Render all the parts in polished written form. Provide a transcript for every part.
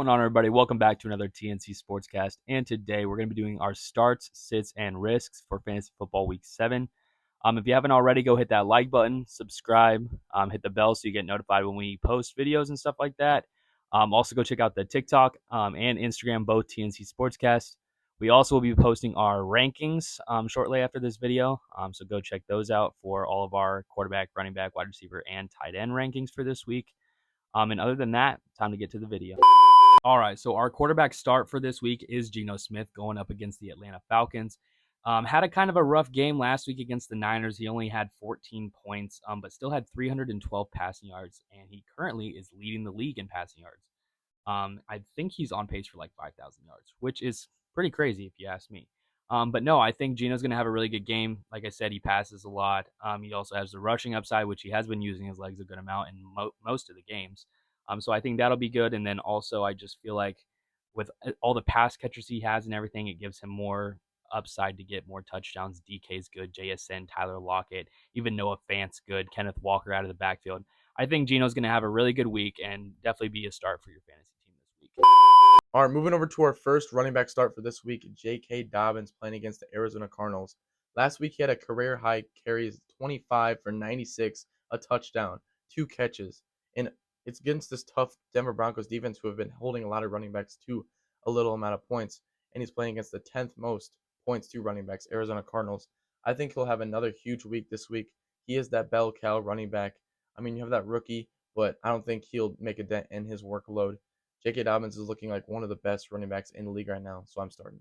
going on, everybody? Welcome back to another TNC Sportscast. And today we're going to be doing our starts, sits, and risks for Fantasy Football Week 7. If you haven't already, go hit that like button, subscribe, hit the bell so you get notified when we post videos and stuff like that. Also, go check out the TikTok and Instagram, both TNC Sportscast. We also will be posting our rankings shortly after this video. So go check those out for all of our quarterback, running back, wide receiver, and tight end rankings for this week. And other than that, time to get to the video. All right, so our quarterback start for this week is Geno Smith going up against the Atlanta Falcons. Had a kind of a rough game last week against the Niners. He only had 14 points, but still had 312 passing yards, and he currently is leading the league in passing yards. I think he's on pace for like 5,000 yards, which is pretty crazy if you ask me. But no, I think Geno's going to have a really good game. Like I said, he passes a lot. He also has the rushing upside, which he has been using his legs a good amount in most of the games. So I think that'll be good. And then also, I just feel like with all the pass catchers he has and everything, it gives him more upside to get more touchdowns. DK's good, JSN, Tyler Lockett, even Noah Fant's good, Kenneth Walker out of the backfield. I think Geno's going to have a really good week and definitely be a start for your fantasy team this week. All right, moving over to our first running back start for this week, J.K. Dobbins playing against the Arizona Cardinals. Last week, he had a career high carries 25 for 96, a touchdown, 2 catches. And it's against this tough Denver Broncos defense who have been holding a lot of running backs to a little amount of points. And he's playing against the 10th most points to running backs, Arizona Cardinals. I think he'll have another huge week this week. He is that bell cow running back. I mean, you have that rookie, but I don't think he'll make a dent in his workload. J.K. Dobbins is looking like one of the best running backs in the league right now, so I'm starting.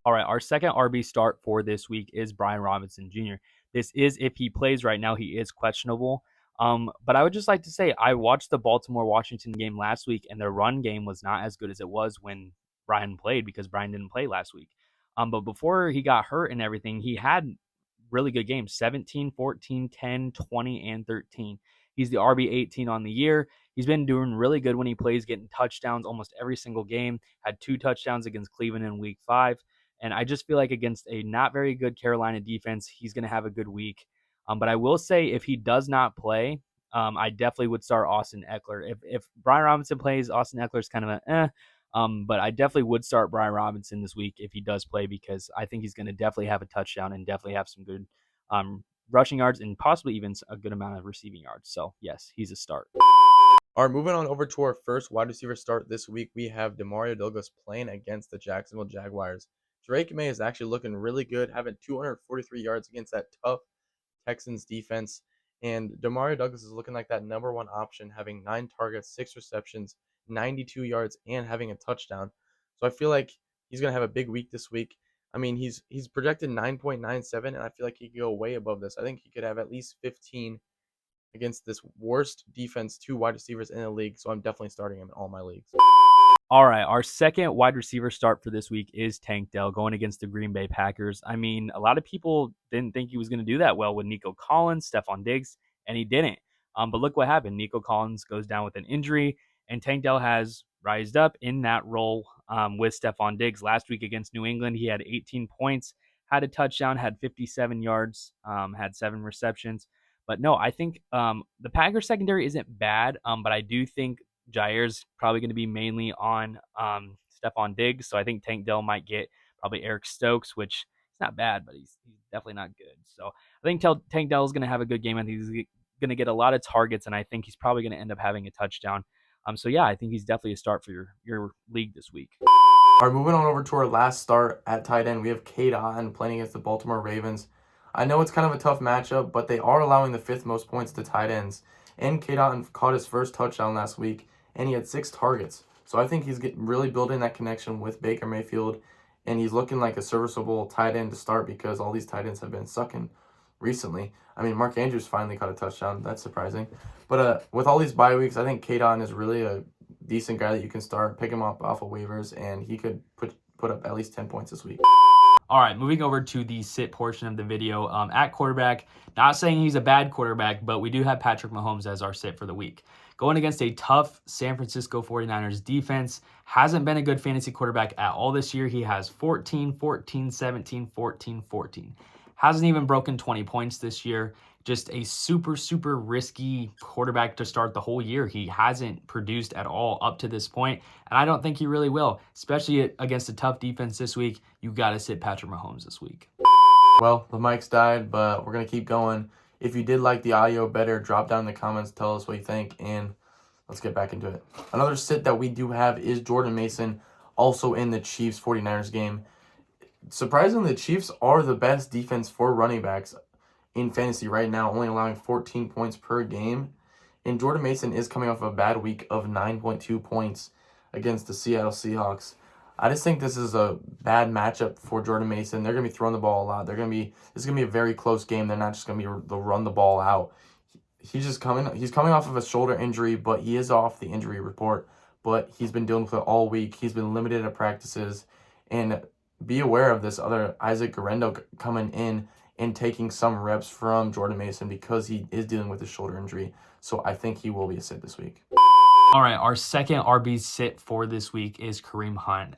All right, our second RB start for this week is Brian Robinson Jr. This is if he plays right now. He is questionable. But I would just like to say I watched the Baltimore-Washington game last week, and their run game was not as good as it was when Brian played because Brian didn't play last week. But before he got hurt and everything, he had really good games, 17, 14, 10, 20, and 13. He's the RB 18 on the year. He's been doing really good when he plays, getting touchdowns almost every single game. Had 2 touchdowns against Cleveland in week 5. And I just feel like against a not very good Carolina defense, he's going to have a good week. But I will say if he does not play, I definitely would start Austin Eckler. If Brian Robinson plays, Austin Eckler is kind of but I definitely would start Brian Robinson this week if he does play because I think he's going to definitely have a touchdown and definitely have some good rushing yards and possibly even a good amount of receiving yards. So, yes, he's a start. All right, moving on over to our first wide receiver start this week, we have Demario Douglas playing against the Jacksonville Jaguars. Drake May is actually looking really good, having 243 yards against that tough Texans defense. And Demario Douglas is looking like that number one option, having 9 targets, 6 receptions, 92 yards, and having a touchdown. So I feel like he's going to have a big week this week. I mean, he's projected 9.97, and I feel like he could go way above this. I think he could have at least 15 against this worst defense, 2 wide receivers in the league. So I'm definitely starting him in all my leagues. All right, our second wide receiver start for this week is Tank Dell going against the Green Bay Packers. I mean, a lot of people didn't think he was going to do that well with Nico Collins, Stephon Diggs, and he didn't. But look what happened. Nico Collins goes down with an injury, and Tank Dell has rised up in that role with Stephon Diggs. Last week against New England, he had 18 points, had a touchdown, had 57 yards, had 7 receptions. But no, I think the Packers secondary isn't bad, but I do think Jair's probably going to be mainly on Stephon Diggs. So I think Tank Dell might get probably Eric Stokes, which is not bad, but he's definitely not good. So I think Tank Dell is going to have a good game. I think he's going to get a lot of targets, and I think he's probably going to end up having a touchdown. So yeah, I think he's definitely a start for your league this week. All right, moving on over to our last start at tight end, we have Cade Otton playing against the Baltimore Ravens. I know it's kind of a tough matchup, but they are allowing the 5th most points to tight ends. And Cade Otton caught his first touchdown last week, and he had 6 targets. So I think he's really building that connection with Baker Mayfield, and he's looking like a serviceable tight end to start because all these tight ends have been sucking recently. I mean, Mark Andrews finally caught a touchdown. That's surprising. But with all these bye weeks, I think Cade Otton is really a decent guy that you can start, pick him up off of waivers, and he could put up at least 10 points this week. All right, moving over to the sit portion of the video. At quarterback, not saying he's a bad quarterback, but we do have Patrick Mahomes as our sit for the week. Going against a tough San Francisco 49ers defense, hasn't been a good fantasy quarterback at all this year. He has 14, 14, 17, 14, 14. Hasn't even broken 20 points this year. just a super, super risky quarterback to start the whole year. He hasn't produced at all up to this point, and I don't think he really will, especially against a tough defense this week. You got to sit Patrick Mahomes this week. Well, the mic's died, but we're going to keep going. If you did like the audio better, drop down in the comments, tell us what you think, and let's get back into it. Another sit that we do have is Jordan Mason, also in the Chiefs 49ers game. Surprisingly, the Chiefs are the best defense for running backs in fantasy right now, only allowing 14 points per game. And Jordan Mason is coming off a bad week of 9.2 points against the Seattle Seahawks. I just think this is a bad matchup for Jordan Mason. They're going to be throwing the ball a lot. This is going to be a very close game. They're not just going to be they'll run the ball out. He's coming off of a shoulder injury, but he is off the injury report. But he's been dealing with it all week. He's been limited at practices, and be aware of this other Isaac Guerendo coming in and taking some reps from Jordan Mason because he is dealing with a shoulder injury. So I think he will be a sit this week. All right, our second RB sit for this week is Kareem Hunt.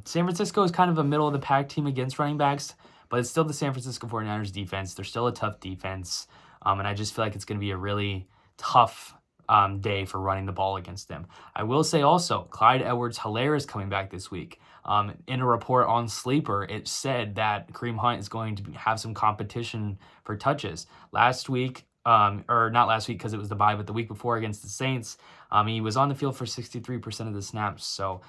San Francisco is kind of a middle-of-the-pack team against running backs, but it's still the San Francisco 49ers defense. They're still a tough defense, and I just feel like it's going to be a really tough day for running the ball against them. I will say also, Clyde Edwards-Helaire is coming back this week. In a report on Sleeper, it said that Kareem Hunt is going to have some competition for touches. Last week, or not last week because it was the bye, but the week before against the Saints, he was on the field for 63% of the snaps. So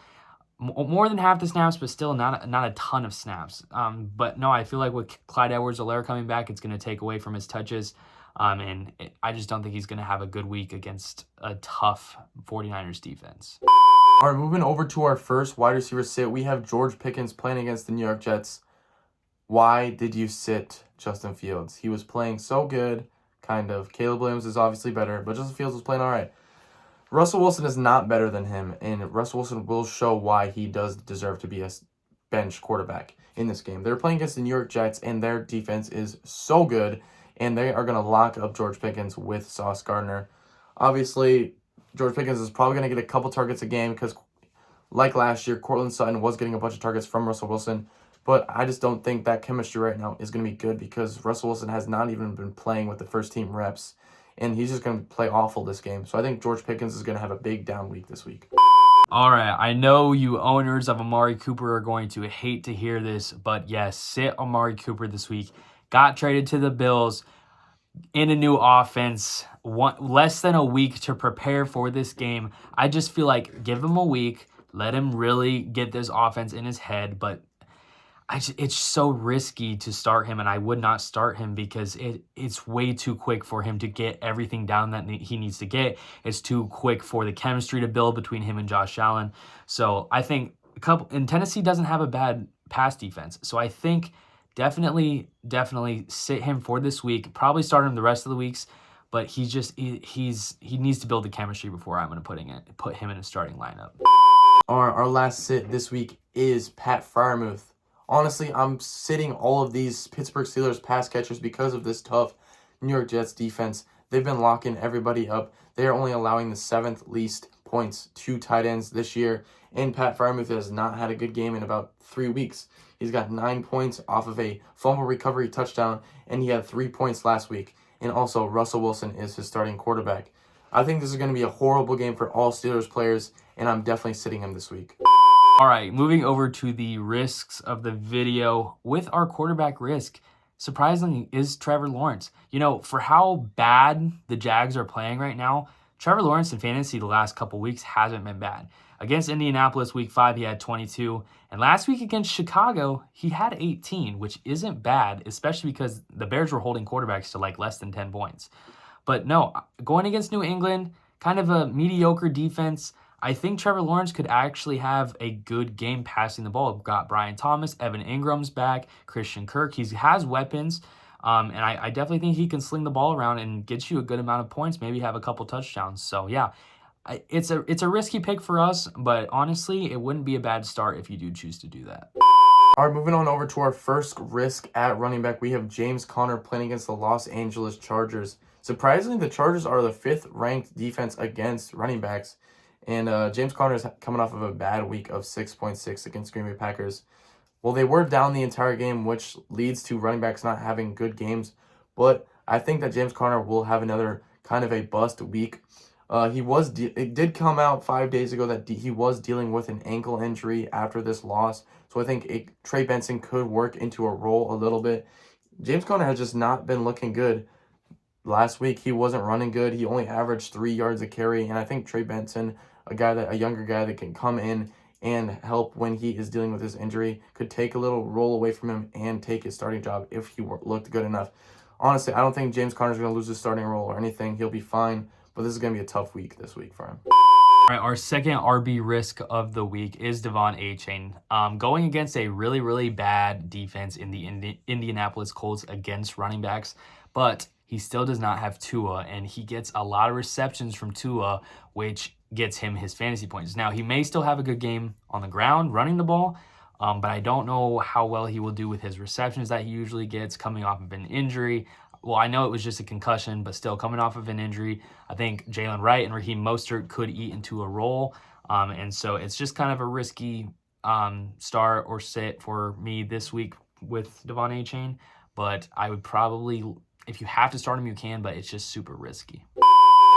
more than half the snaps, but still not a ton of snaps. But no, I feel like with Clyde Edwards-Helaire coming back, it's going to take away from his touches. I just don't think he's going to have a good week against a tough 49ers defense. All right, moving over to our first wide receiver sit, we have George Pickens playing against the New York Jets. Why did you sit Justin Fields? He was playing so good, kind of. Caleb Williams is obviously better, but Justin Fields was playing all right. Russell Wilson is not better than him, and Russell Wilson will show why he does deserve to be a bench quarterback in this game. They're playing against the New York Jets, and their defense is so good, and they are going to lock up George Pickens with Sauce Gardner. Obviously, George Pickens is probably going to get a couple targets a game because, like last year, Courtland Sutton was getting a bunch of targets from Russell Wilson. But I just don't think that chemistry right now is going to be good because Russell Wilson has not even been playing with the first-team reps, and he's just going to play awful this game. So I think George Pickens is going to have a big down week this week. All right, I know you owners of Amari Cooper are going to hate to hear this, but yes, sit Amari Cooper this week. Got traded to the Bills in a new offense, less than a week to prepare for this game. I just feel like give him a week, let him really get this offense in his head, but it's so risky to start him, and I would not start him because it's way too quick for him to get everything down that he needs to get. It's too quick for the chemistry to build between him and Josh Allen. So I think Tennessee doesn't have a bad pass defense. So I think definitely sit him for this week. Probably start him the rest of the weeks, but he needs to build the chemistry before I'm going to put him in a starting lineup. Our last sit this week is Pat Freiermuth. Honestly, I'm sitting all of these Pittsburgh Steelers pass catchers because of this tough New York Jets defense. They've been locking everybody up. They are only allowing the 7th least points to tight ends this year. And Pat Freiermuth has not had a good game in about 3 weeks. He's got 9 points off of a fumble recovery touchdown, and he had 3 points last week. And also, Russell Wilson is his starting quarterback. I think this is going to be a horrible game for all Steelers players, and I'm definitely sitting him this week. All right, moving over to the risks of the video. With our quarterback risk, surprisingly, is Trevor Lawrence. You know, for how bad the Jags are playing right now, Trevor Lawrence in fantasy the last couple weeks hasn't been bad. Against Indianapolis week 5, he had 22. And last week against Chicago, he had 18, which isn't bad, especially because the Bears were holding quarterbacks to like less than 10 points. But no, going against New England, kind of a mediocre defense, I think Trevor Lawrence could actually have a good game passing the ball. We've got Brian Thomas, Evan Ingram's back, Christian Kirk. He has weapons, and I definitely think he can sling the ball around and get you a good amount of points, maybe have a couple touchdowns. So, yeah, it's a risky pick for us, but honestly, it wouldn't be a bad start if you do choose to do that. All right, moving on over to our first risk at running back. We have James Conner playing against the Los Angeles Chargers. Surprisingly, the Chargers are the 5th-ranked defense against running backs. And James Conner is coming off of a bad week of 6.6 against Green Bay Packers. Well, they were down the entire game, which leads to running backs not having good games. But I think that James Conner will have another kind of a bust week. It did come out 5 days ago that he was dealing with an ankle injury after this loss. So I think Trey Benson could work into a role a little bit. James Conner has just not been looking good. Last week he wasn't running good. He only averaged 3 yards a carry, and I think Trey Benson, a younger guy that can come in and help when he is dealing with his injury, could take a little role away from him and take his starting job if he looked good enough. Honestly, I don't think James Conner's going to lose his starting role or anything. He'll be fine, but this is going to be a tough week this week for him. All right, our second RB risk of the week is De'Von Achane. Going against a really, really bad defense in the Indianapolis Colts against running backs, but he still does not have Tua, and he gets a lot of receptions from Tua, which gets him his fantasy points. Now, he may still have a good game on the ground running the ball, but I don't know how well he will do with his receptions that he usually gets coming off of an injury. Well, I know it was just a concussion, but still coming off of an injury, I think Jalen Wright and Raheem Mostert could eat into a role. And so it's just kind of a risky start or sit for me this week with De'Von Achane. But I would probably, if you have to start him, you can, but it's just super risky.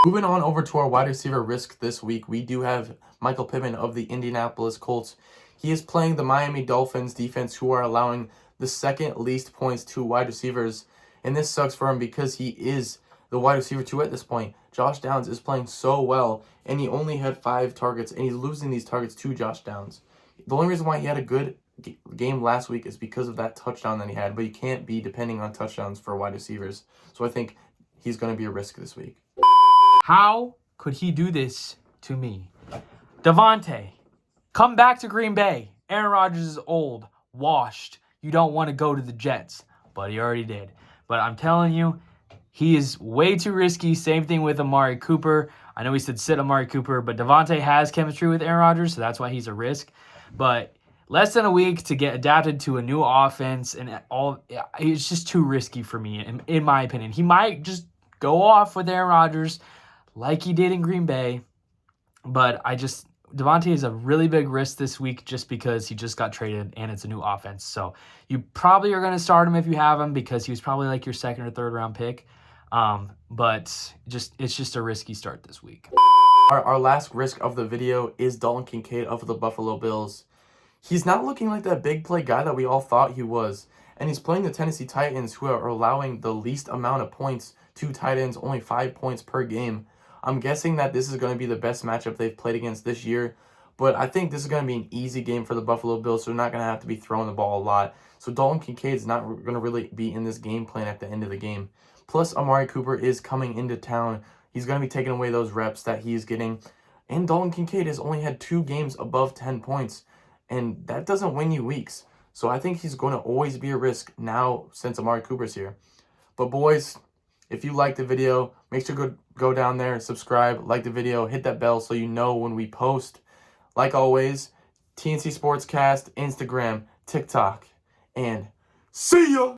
Moving on over to our wide receiver risk this week, we do have Michael Pittman of the Indianapolis Colts. He is playing the Miami Dolphins defense, who are allowing the second least points to wide receivers. And this sucks for him because he is the wide receiver 2 at this point. Josh Downs is playing so well, and he only had 5 targets, and he's losing these targets to Josh Downs. The only reason why he had a good game last week is because of that touchdown that he had, but you can't be depending on touchdowns for wide receivers. So I think he's going to be a risk this week. How could he do this to me? Devontae, come back to Green Bay. Aaron Rodgers is old, washed. You don't want to go to the Jets, but he already did. But I'm telling you, he is way too risky. Same thing with Amari Cooper. I know we said sit Amari Cooper, but Devontae has chemistry with Aaron Rodgers, so that's why he's a risk. But less than a week to get adapted to a new offense, and it's just too risky for me, in my opinion. He might just go off with Aaron Rodgers like he did in Green Bay, but Devontae is a really big risk this week just because he just got traded and it's a new offense. So you probably are going to start him if you have him because he was probably like your second or third round pick. But it's just a risky start this week. Our last risk of the video is Dalton Kincaid of the Buffalo Bills. He's not looking like that big play guy that we all thought he was. And he's playing the Tennessee Titans, who are allowing the least amount of points to tight ends, only 5 points per game. I'm guessing that this is going to be the best matchup they've played against this year, but I think this is going to be an easy game for the Buffalo Bills, so they're not going to have to be throwing the ball a lot. So Dalton Kincaid's not going to really be in this game plan at the end of the game. Plus, Amari Cooper is coming into town. He's going to be taking away those reps that he's getting. And Dalton Kincaid has only had 2 games above 10 points, and that doesn't win you weeks. So I think he's going to always be a risk now since Amari Cooper's here. But boys, if you liked the video, make sure to go down there, subscribe, like the video, hit that bell so you know when we post. Like always, TNC Sportscast, Instagram, TikTok, and see ya!